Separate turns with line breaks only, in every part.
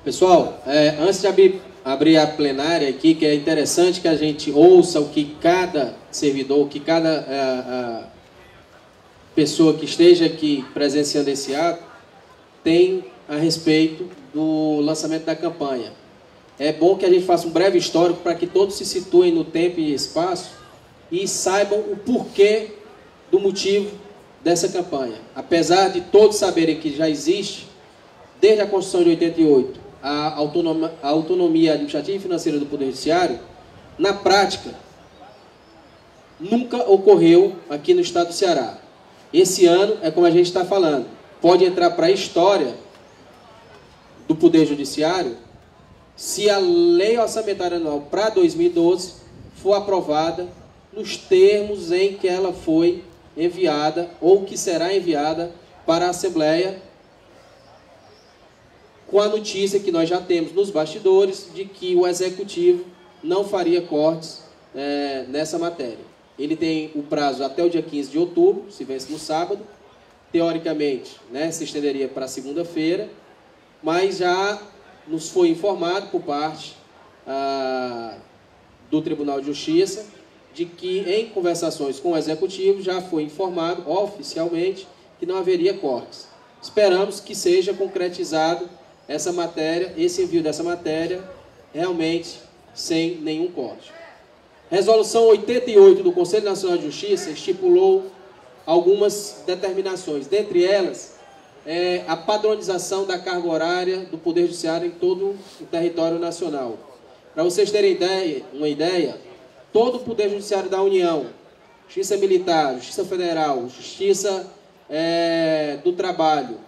Pessoal, antes de abrir a plenária aqui, que é interessante que a gente ouça o que cada servidor, que cada pessoa que esteja aqui presenciando esse ato tem a respeito do lançamento da campanha. É bom que a gente faça um breve histórico para que todos se situem no tempo e espaço e saibam o porquê do motivo dessa campanha. Apesar de todos saberem que já existe, desde a Constituição de 88, a autonomia administrativa e financeira do Poder Judiciário, na prática, nunca ocorreu aqui no estado do Ceará. Esse ano é como a gente está falando, pode entrar para a história do Poder Judiciário se a Lei Orçamentária Anual para 2012 for aprovada nos termos em que ela foi enviada ou que será enviada para a Assembleia, com a notícia que nós já temos nos bastidores de que o Executivo não faria cortes nessa matéria. Ele tem o prazo até o dia 15 de outubro, se vence no sábado. Teoricamente, se estenderia para segunda-feira, mas já nos foi informado por parte do Tribunal de Justiça de que, em conversações com o Executivo, já foi informado oficialmente que não haveria cortes. Esperamos que seja concretizado essa matéria, esse envio dessa matéria, realmente sem nenhum corte. Resolução 88 do Conselho Nacional de Justiça estipulou algumas determinações, dentre elas, a padronização da carga horária do Poder Judiciário em todo o território nacional. Para vocês terem uma ideia, todo o Poder Judiciário da União, Justiça Militar, Justiça Federal, Justiça do Trabalho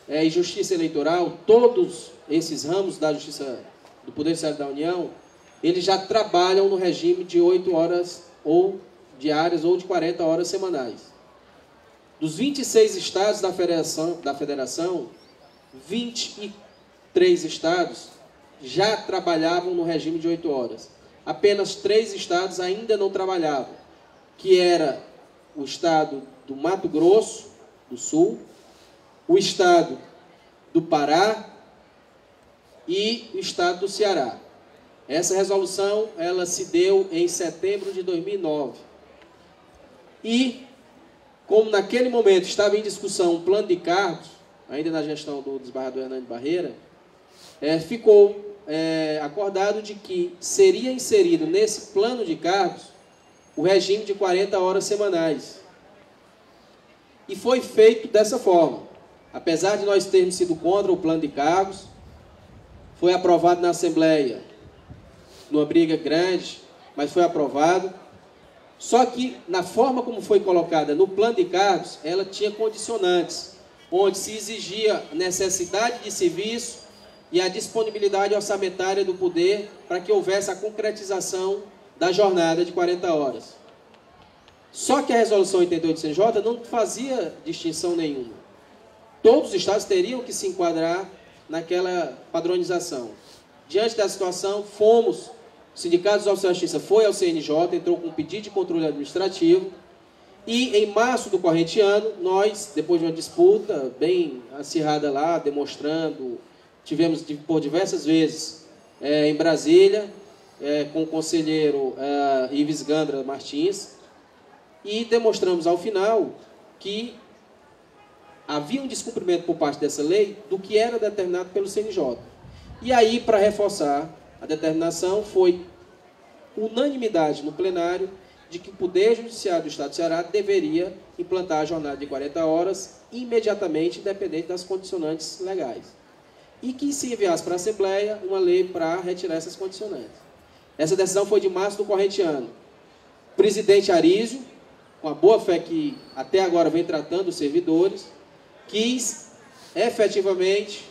e Justiça Eleitoral, todos esses ramos da Justiça do Poder Judiciário da União, eles já trabalham no regime de 8 horas ou diárias ou de 40 horas semanais. Dos 26 estados da federação, 23 estados já trabalhavam no regime de 8 horas. Apenas 3 estados ainda não trabalhavam, que era o estado do Mato Grosso do Sul, o estado do Pará e o estado do Ceará. Essa resolução ela se deu em setembro de 2009. E, como naquele momento estava em discussão um plano de cargos, ainda na gestão do desembargador Hernani Barreira, ficou acordado de que seria inserido nesse plano de cargos o regime de 40 horas semanais. E foi feito dessa forma. Apesar de nós termos sido contra o plano de cargos, foi aprovado na Assembleia, numa briga grande, mas foi aprovado. Só que, na forma como foi colocada no plano de cargos, ela tinha condicionantes, onde se exigia necessidade de serviço e a disponibilidade orçamentária do poder para que houvesse a concretização da jornada de 40 horas. Só que a resolução 88 do CNJ não fazia distinção nenhuma. Todos os estados teriam que se enquadrar naquela padronização. Diante da situação, o Sindicato dos Oficiais de Justiça foi ao CNJ, entrou com um pedido de controle administrativo, e em março do corrente ano, nós, depois de uma disputa bem acirrada lá, demonstrando, tivemos por diversas vezes em Brasília, com o conselheiro Ives Gandra Martins, e demonstramos ao final que havia um descumprimento por parte dessa lei do que era determinado pelo CNJ. E aí, para reforçar a determinação, foi unanimidade no plenário de que o Poder Judiciário do Estado do Ceará deveria implantar a jornada de 40 horas imediatamente, independente das condicionantes legais. E que se enviasse para a Assembleia uma lei para retirar essas condicionantes. Essa decisão foi de março do corrente ano. O presidente Arísio, com a boa fé que até agora vem tratando os servidores, quis efetivamente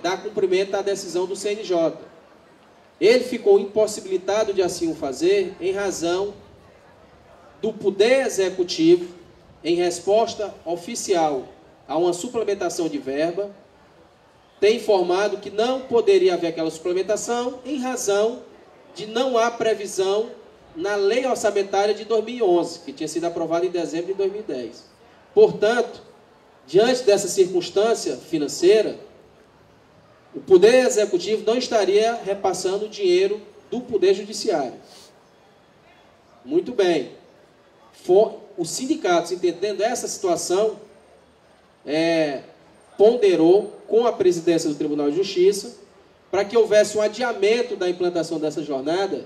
dar cumprimento à decisão do CNJ. Ele ficou impossibilitado de assim o fazer em razão do Poder Executivo, em resposta oficial a uma suplementação de verba, ter informado que não poderia haver aquela suplementação em razão de não há previsão na Lei Orçamentária de 2011, que tinha sido aprovada em dezembro de 2010. Portanto, diante dessa circunstância financeira, o Poder Executivo não estaria repassando o dinheiro do Poder Judiciário. Muito bem. Os sindicatos, entendendo essa situação, ponderou com a presidência do Tribunal de Justiça para que houvesse um adiamento da implantação dessa jornada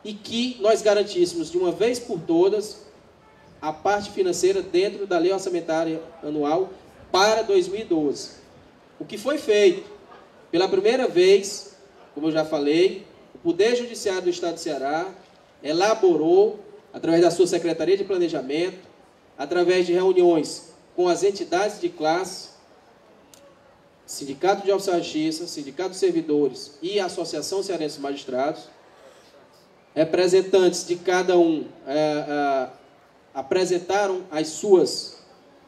e que nós garantíssemos de uma vez por todas a parte financeira dentro da Lei Orçamentária Anual para 2012. O que foi feito? Pela primeira vez, como eu já falei, o Poder Judiciário do Estado do Ceará elaborou, através da sua Secretaria de Planejamento, através de reuniões com as entidades de classe, Sindicato de Oficiais de Justiça, Sindicato de Servidores e a Associação Cearense de Magistrados, representantes de cada um apresentaram as suas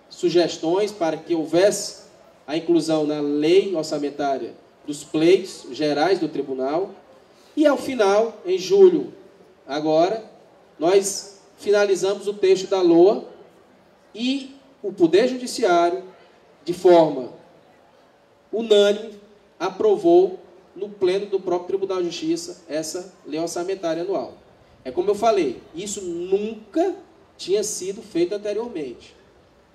sugestões para que houvesse a inclusão na lei orçamentária dos pleitos gerais do tribunal. E, ao final, em julho, agora, nós finalizamos o texto da LOA e o Poder Judiciário, de forma unânime, aprovou no pleno do próprio Tribunal de Justiça essa lei orçamentária anual. É como eu falei, isso nunca tinha sido feito anteriormente.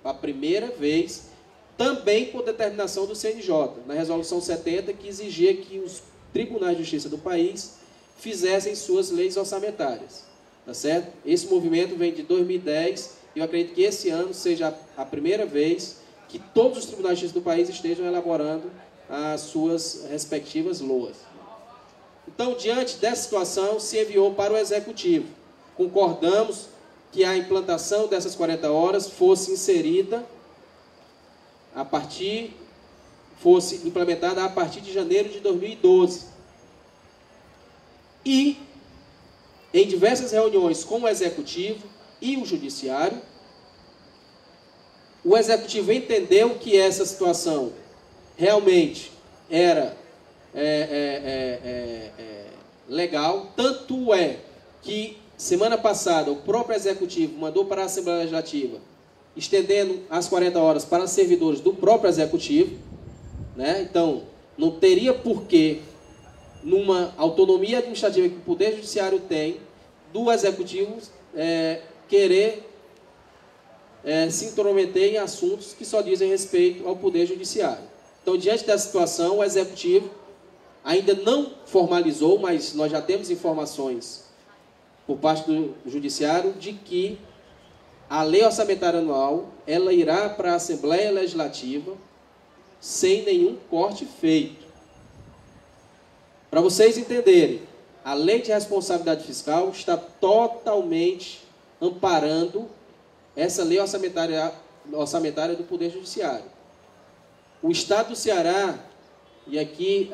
A primeira vez, também por determinação do CNJ, na Resolução 70, que exigia que os tribunais de justiça do país fizessem suas leis orçamentárias. Tá certo? Esse movimento vem de 2010 e eu acredito que esse ano seja a primeira vez que todos os tribunais de justiça do país estejam elaborando as suas respectivas LOAs. Então, diante dessa situação, se enviou para o Executivo. Concordamos que a implantação dessas 40 horas fosse inserida fosse implementada a partir de janeiro de 2012. E, em diversas reuniões com o Executivo e o Judiciário, o Executivo entendeu que essa situação realmente era legal, tanto é que semana passada o próprio Executivo mandou para a Assembleia Legislativa estendendo as 40 horas para servidores do próprio Executivo, né? Então, não teria porquê, numa autonomia administrativa que o Poder Judiciário tem, do Executivo querer se intrometer em assuntos que só dizem respeito ao Poder Judiciário. Então, diante dessa situação, o Executivo ainda não formalizou, mas nós já temos informações por parte do Judiciário de que a Lei Orçamentária Anual ela irá para a Assembleia Legislativa sem nenhum corte feito. Para vocês entenderem, a Lei de Responsabilidade Fiscal está totalmente amparando essa Lei Orçamentária do Poder Judiciário. O Estado do Ceará, e aqui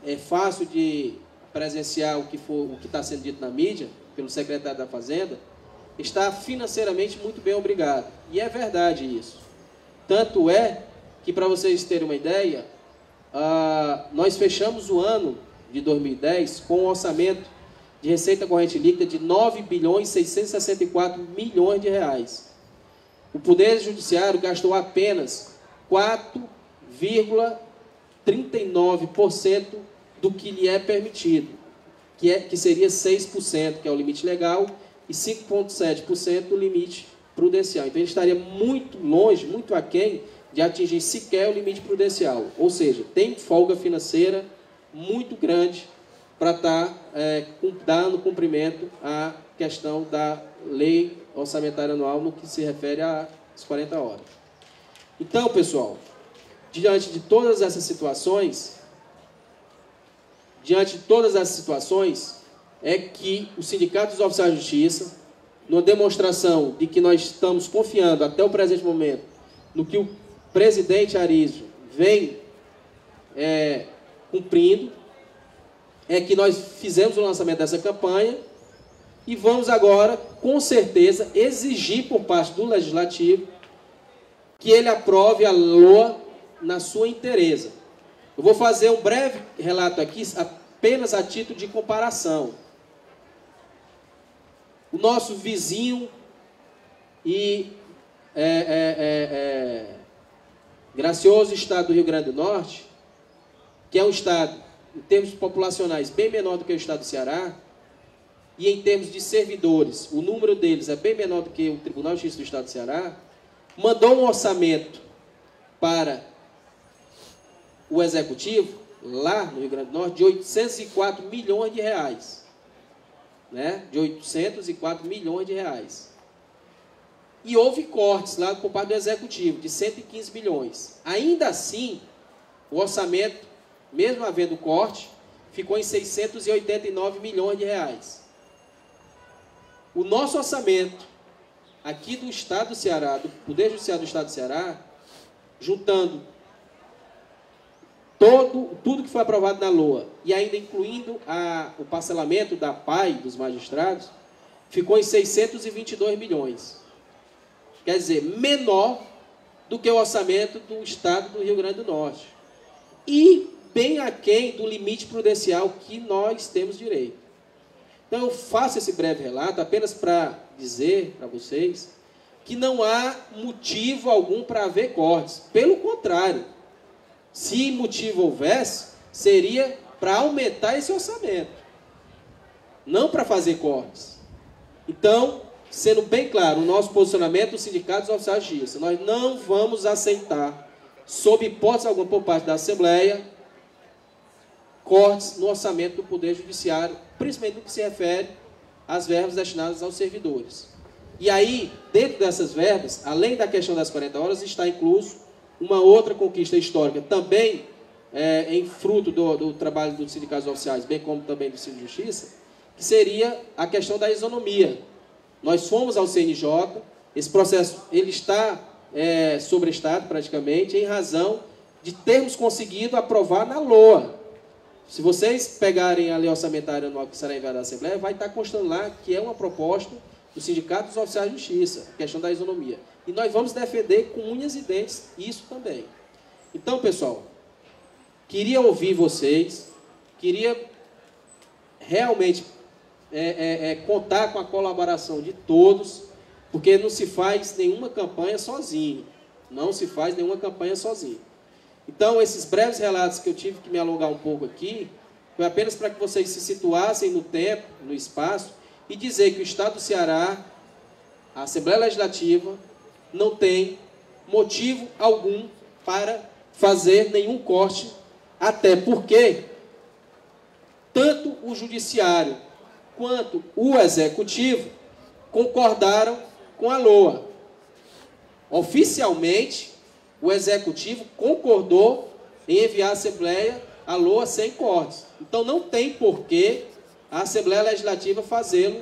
é fácil de presenciar o que está sendo dito na mídia, pelo secretário da Fazenda, está financeiramente muito bem obrigado. E é verdade isso. Tanto é que, para vocês terem uma ideia, nós fechamos o ano de 2010 com um orçamento de receita corrente líquida de 9.664 bilhões de reais. O Poder Judiciário gastou apenas 4,39% do que lhe é permitido, que seria 6%, que é o limite legal, e 5,7% do limite prudencial. Então, ele estaria muito longe, muito aquém de atingir sequer o limite prudencial. Ou seja, tem folga financeira muito grande para estar dando cumprimento à questão da Lei Orçamentária Anual no que se refere às 40 horas. Então, pessoal, diante de todas essas situações, é que o Sindicato dos Oficiais de Justiça, numa demonstração de que nós estamos confiando até o presente momento no que o presidente Arizzo vem cumprindo, é que nós fizemos o lançamento dessa campanha e vamos agora, com certeza, exigir por parte do Legislativo que ele aprove a LOA na sua inteireza. Eu vou fazer um breve relato aqui, apenas a título de comparação. O nosso vizinho e gracioso estado do Rio Grande do Norte que é um estado, em termos populacionais, bem menor do que o estado do Ceará, e em termos de servidores, o número deles é bem menor do que o Tribunal de Justiça do estado do Ceará, mandou um orçamento para o Executivo, lá no Rio Grande do Norte, de 804 milhões de reais. Né? De 804 milhões de reais. E houve cortes lá por parte do Executivo, de 115 milhões. Ainda assim, o orçamento, mesmo havendo corte, ficou em 689 milhões de reais. O nosso orçamento, aqui do Estado do Ceará, do Poder Judiciário do Estado do Ceará, juntando tudo que foi aprovado na LOA, e ainda incluindo o parcelamento da PAI dos magistrados, ficou em 622 milhões. Quer dizer, menor do que o orçamento do Estado do Rio Grande do Norte. E bem aquém do limite prudencial que nós temos direito. Então, eu faço esse breve relato apenas para dizer para vocês que não há motivo algum para haver cortes. Pelo contrário, se motivo houvesse, seria para aumentar esse orçamento, não para fazer cortes. Então, sendo bem claro, o nosso posicionamento dos sindicatos oficiais de justiça, nós não vamos aceitar, sob hipótese alguma por parte da Assembleia, cortes no orçamento do Poder Judiciário, principalmente no que se refere às verbas destinadas aos servidores. E aí, dentro dessas verbas, além da questão das 40 horas, está incluso uma outra conquista histórica, também em fruto do trabalho dos sindicatos oficiais, bem como também do Sindicato de Justiça, que seria a questão da isonomia. Nós fomos ao CNJ, esse processo ele está sobrestado praticamente, em razão de termos conseguido aprovar na LOA. Se vocês pegarem a lei orçamentária anual que será enviada à Assembleia, vai estar constando lá que é uma proposta do Sindicato dos Oficiais de Justiça, a questão da isonomia. E nós vamos defender com unhas e dentes isso também. Então, pessoal, queria ouvir vocês, queria realmente contar com a colaboração de todos, porque não se faz nenhuma campanha sozinho. Não se faz nenhuma campanha sozinho. Então, esses breves relatos que eu tive que me alongar um pouco aqui, foi apenas para que vocês se situassem no tempo, no espaço, e dizer que o Estado do Ceará, a Assembleia Legislativa, não tem motivo algum para fazer nenhum corte, até porque tanto o Judiciário quanto o Executivo concordaram com a LOA. Oficialmente, o Executivo concordou em enviar à Assembleia a LOA sem cortes. Então, não tem porquê a Assembleia Legislativa fazê-lo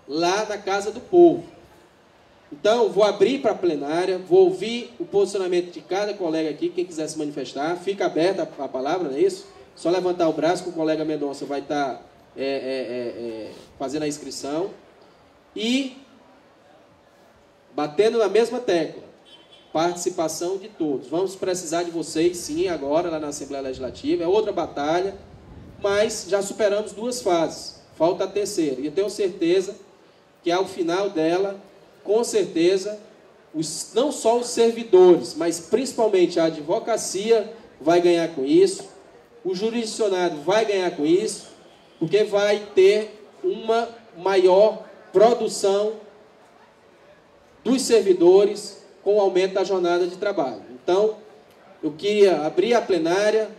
lá na Casa do Povo. Então, vou abrir para a plenária, vou ouvir o posicionamento de cada colega aqui, quem quiser se manifestar. Fica aberta a palavra, não é isso? Só levantar o braço que o colega Mendonça vai estar fazendo a inscrição. E, batendo na mesma tecla, participação de todos. Vamos precisar de vocês, sim, agora, lá na Assembleia Legislativa. É outra batalha, mas já superamos 2 fases. Falta a terceira. E eu tenho certeza que, ao final dela, com certeza, não só os servidores, mas principalmente a advocacia vai ganhar com isso, o jurisdicionado vai ganhar com isso, porque vai ter uma maior produção dos servidores com o aumento da jornada de trabalho. Então, eu queria abrir a plenária.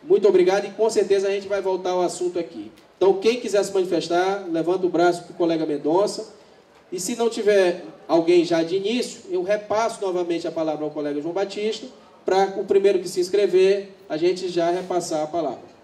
Muito obrigado e com certeza a gente vai voltar ao assunto aqui. Então, quem quiser se manifestar, levanta o braço para o colega Mendonça. E se não tiver alguém já de início, eu repasso novamente a palavra ao colega João Batista, para o primeiro que se inscrever, a gente já repassar a palavra.